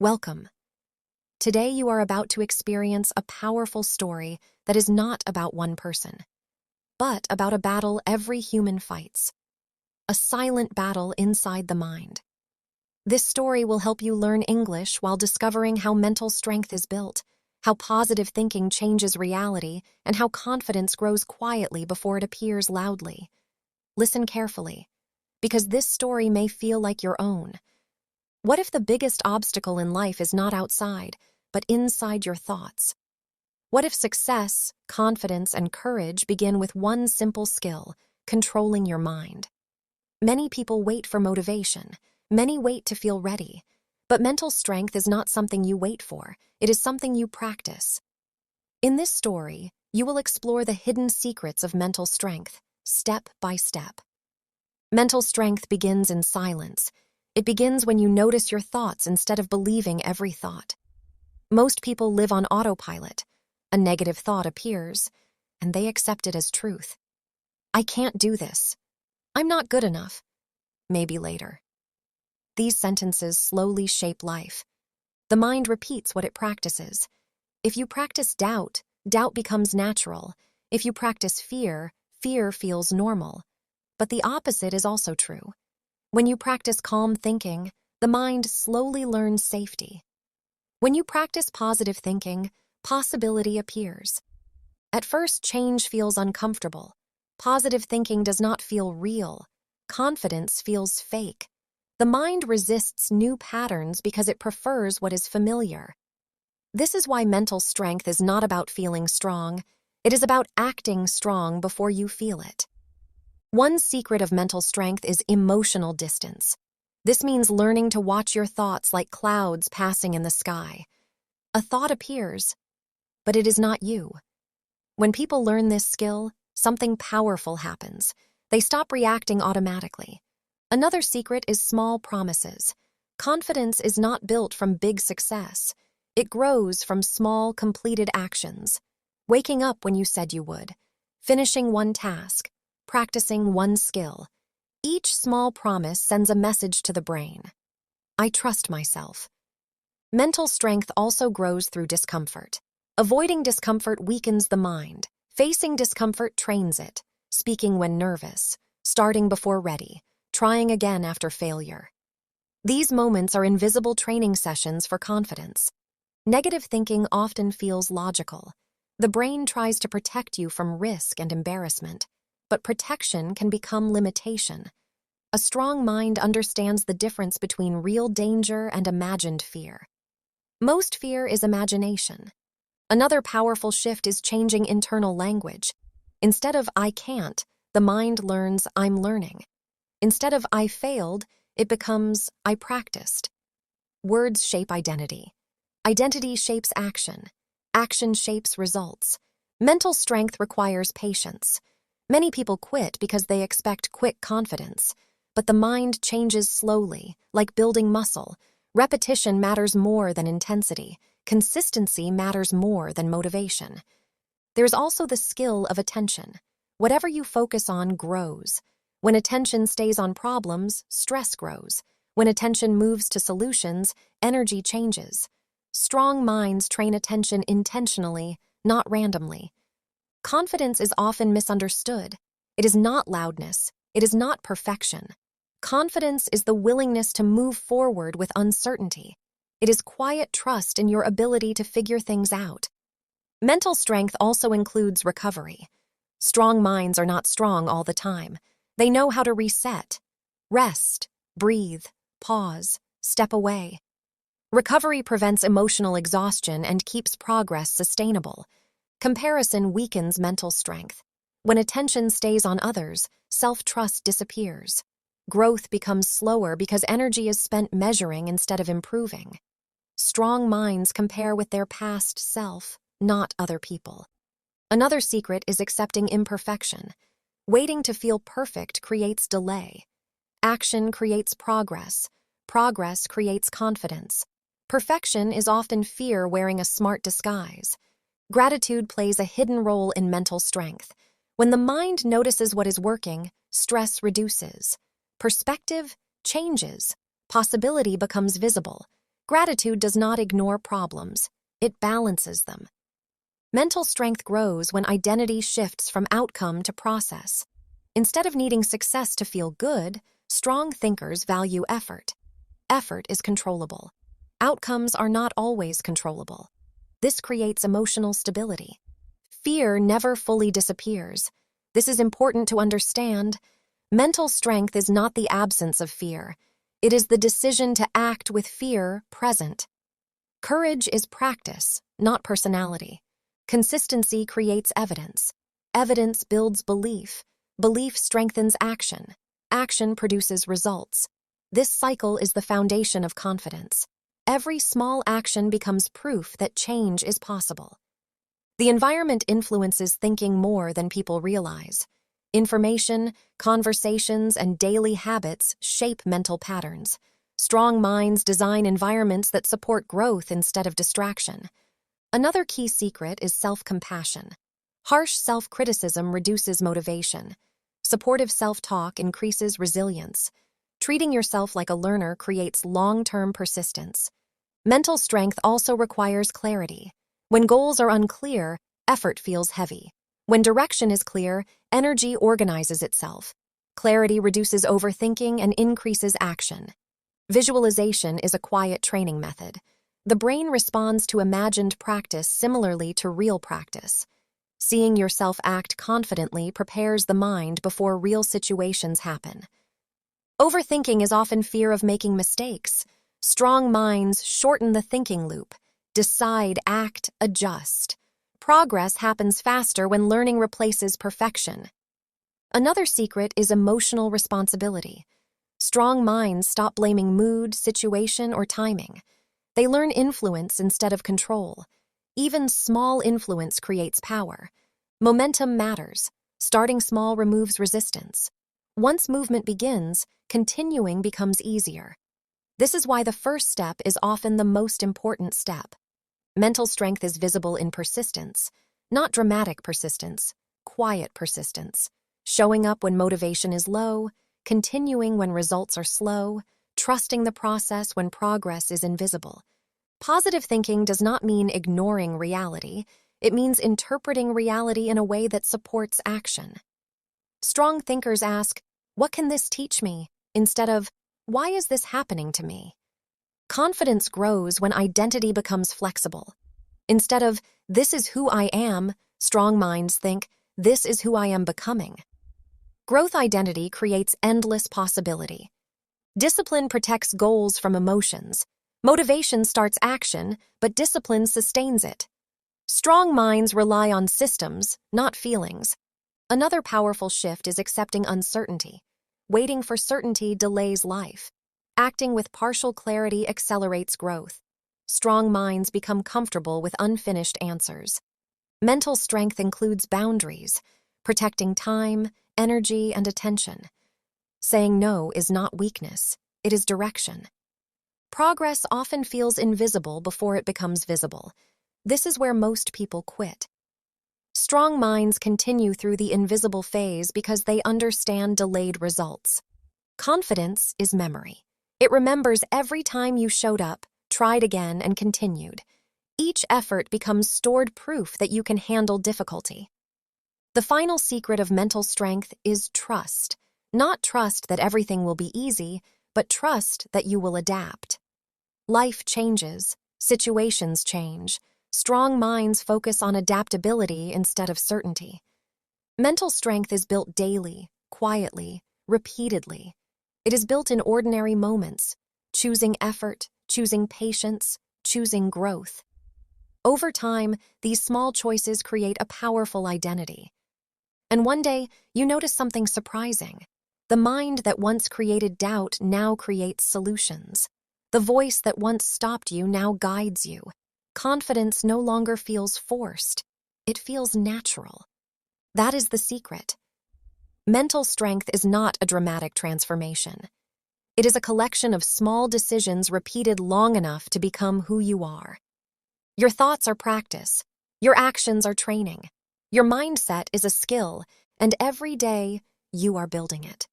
Welcome. Today you are about to experience a powerful story that is not about one person, but about a battle every human fights, a silent battle inside the mind. This story will help you learn English while discovering how mental strength is built, how positive thinking changes reality, and how confidence grows quietly before it appears loudly. Listen carefully, because this story may feel like your own. What if the biggest obstacle in life is not outside, but inside your thoughts? What if success, confidence, and courage begin with one simple skill, controlling your mind? Many people wait for motivation. Many wait to feel ready. But mental strength is not something you wait for. It is something you practice. In this story, you will explore the hidden secrets of mental strength, step by step. Mental strength begins in silence. It begins when you notice your thoughts instead of believing every thought. Most people live on autopilot. A negative thought appears, and they accept it as truth. I can't do this. I'm not good enough. Maybe later. These sentences slowly shape life. The mind repeats what it practices. If you practice doubt, doubt becomes natural. If you practice fear, fear feels normal. But the opposite is also true. When you practice calm thinking, the mind slowly learns safety. When you practice positive thinking, possibility appears. At first, change feels uncomfortable. Positive thinking does not feel real. Confidence feels fake. The mind resists new patterns because it prefers what is familiar. This is why mental strength is not about feeling strong. It is about acting strong before you feel it. One secret of mental strength is emotional distance. This means learning to watch your thoughts like clouds passing in the sky. A thought appears, but it is not you. When people learn this skill, something powerful happens. They stop reacting automatically. Another secret is small promises. Confidence is not built from big success. It grows from small, completed actions. Waking up when you said you would. Finishing one task. Practicing one skill. Each small promise sends a message to the brain. I trust myself. Mental strength also grows through discomfort. Avoiding discomfort weakens the mind. Facing discomfort trains it. Speaking when nervous. Starting before ready. Trying again after failure. These moments are invisible training sessions for confidence. Negative thinking often feels logical. The brain tries to protect you from risk and embarrassment. But protection can become limitation. A strong mind understands the difference between real danger and imagined fear. Most fear is imagination. Another powerful shift is changing internal language. Instead of I can't, the mind learns I'm learning. Instead of I failed, it becomes I practiced. Words shape identity. Identity shapes action. Action shapes results. Mental strength requires patience. Many people quit because they expect quick confidence, but the mind changes slowly, like building muscle. Repetition matters more than intensity. Consistency matters more than motivation. There's also the skill of attention. Whatever you focus on grows. When attention stays on problems, stress grows. When attention moves to solutions, energy changes. Strong minds train attention intentionally, not randomly. Confidence is often misunderstood. It is not loudness. It is not perfection. Confidence is the willingness to move forward with uncertainty. It is quiet trust in your ability to figure things out. Mental strength also includes recovery. Strong minds are not strong all the time. They know how to reset, rest, breathe, pause, step away. Recovery prevents emotional exhaustion and keeps progress sustainable. Comparison weakens mental strength. When attention stays on others, self-trust disappears. Growth becomes slower because energy is spent measuring instead of improving. Strong minds compare with their past self, not other people. Another secret is accepting imperfection. Waiting to feel perfect creates delay. Action creates progress. Progress creates confidence. Perfection is often fear wearing a smart disguise. Gratitude plays a hidden role in mental strength. When the mind notices what is working, stress reduces. Perspective changes. Possibility becomes visible. Gratitude does not ignore problems, it balances them. Mental strength grows when identity shifts from outcome to process. Instead of needing success to feel good, strong thinkers value effort. Effort is controllable. Outcomes are not always controllable. This creates emotional stability. Fear never fully disappears. This is important to understand. Mental strength is not the absence of fear. It is the decision to act with fear present. Courage is practice, not personality. Consistency creates evidence. Evidence builds belief. Belief strengthens action. Action produces results. This cycle is the foundation of confidence. Every small action becomes proof that change is possible. The environment influences thinking more than people realize. Information, conversations, and daily habits shape mental patterns. Strong minds design environments that support growth instead of distraction. Another key secret is self-compassion. Harsh self-criticism reduces motivation. Supportive self-talk increases resilience. Treating yourself like a learner creates long-term persistence. Mental strength also requires clarity. When goals are unclear, effort feels heavy. When direction is clear, energy organizes itself. Clarity reduces overthinking and increases action. Visualization is a quiet training method. The brain responds to imagined practice similarly to real practice. Seeing yourself act confidently prepares the mind before real situations happen. Overthinking is often fear of making mistakes. Strong minds shorten the thinking loop. Decide, act, adjust. Progress happens faster when learning replaces perfection. Another secret is emotional responsibility. Strong minds stop blaming mood, situation, or timing. They learn influence instead of control. Even small influence creates power. Momentum matters. Starting small removes resistance. Once movement begins, continuing becomes easier. This is why the first step is often the most important step. Mental strength is visible in persistence, not dramatic persistence, quiet persistence. Showing up when motivation is low, continuing when results are slow, trusting the process when progress is invisible. Positive thinking does not mean ignoring reality. It means interpreting reality in a way that supports action. Strong thinkers ask, "What can this teach me?" instead of, "Why is this happening to me?" Confidence grows when identity becomes flexible. Instead of, "This is who I am," strong minds think, "This is who I am becoming." Growth identity creates endless possibility. Discipline protects goals from emotions. Motivation starts action, but discipline sustains it. Strong minds rely on systems, not feelings. Another powerful shift is accepting uncertainty. Waiting for certainty delays life. Acting with partial clarity accelerates growth. Strong minds become comfortable with unfinished answers. Mental strength includes boundaries, protecting time, energy, and attention. Saying no is not weakness, it is direction. Progress often feels invisible before it becomes visible. This is where most people quit. Strong minds continue through the invisible phase because they understand delayed results. Confidence is memory. It remembers every time you showed up, tried again, and continued. Each effort becomes stored proof that you can handle difficulty. The final secret of mental strength is trust. Not trust that everything will be easy, but trust that you will adapt. Life changes, situations change. Strong minds focus on adaptability instead of certainty. Mental strength is built daily, quietly, repeatedly. It is built in ordinary moments, choosing effort, choosing patience, choosing growth. Over time, these small choices create a powerful identity. And one day, you notice something surprising. The mind that once created doubt now creates solutions. The voice that once stopped you now guides you. Confidence no longer feels forced. It feels natural. That is the secret. Mental strength is not a dramatic transformation. It is a collection of small decisions repeated long enough to become who you are. Your thoughts are practice. Your actions are training. Your mindset is a skill, and every day you are building it.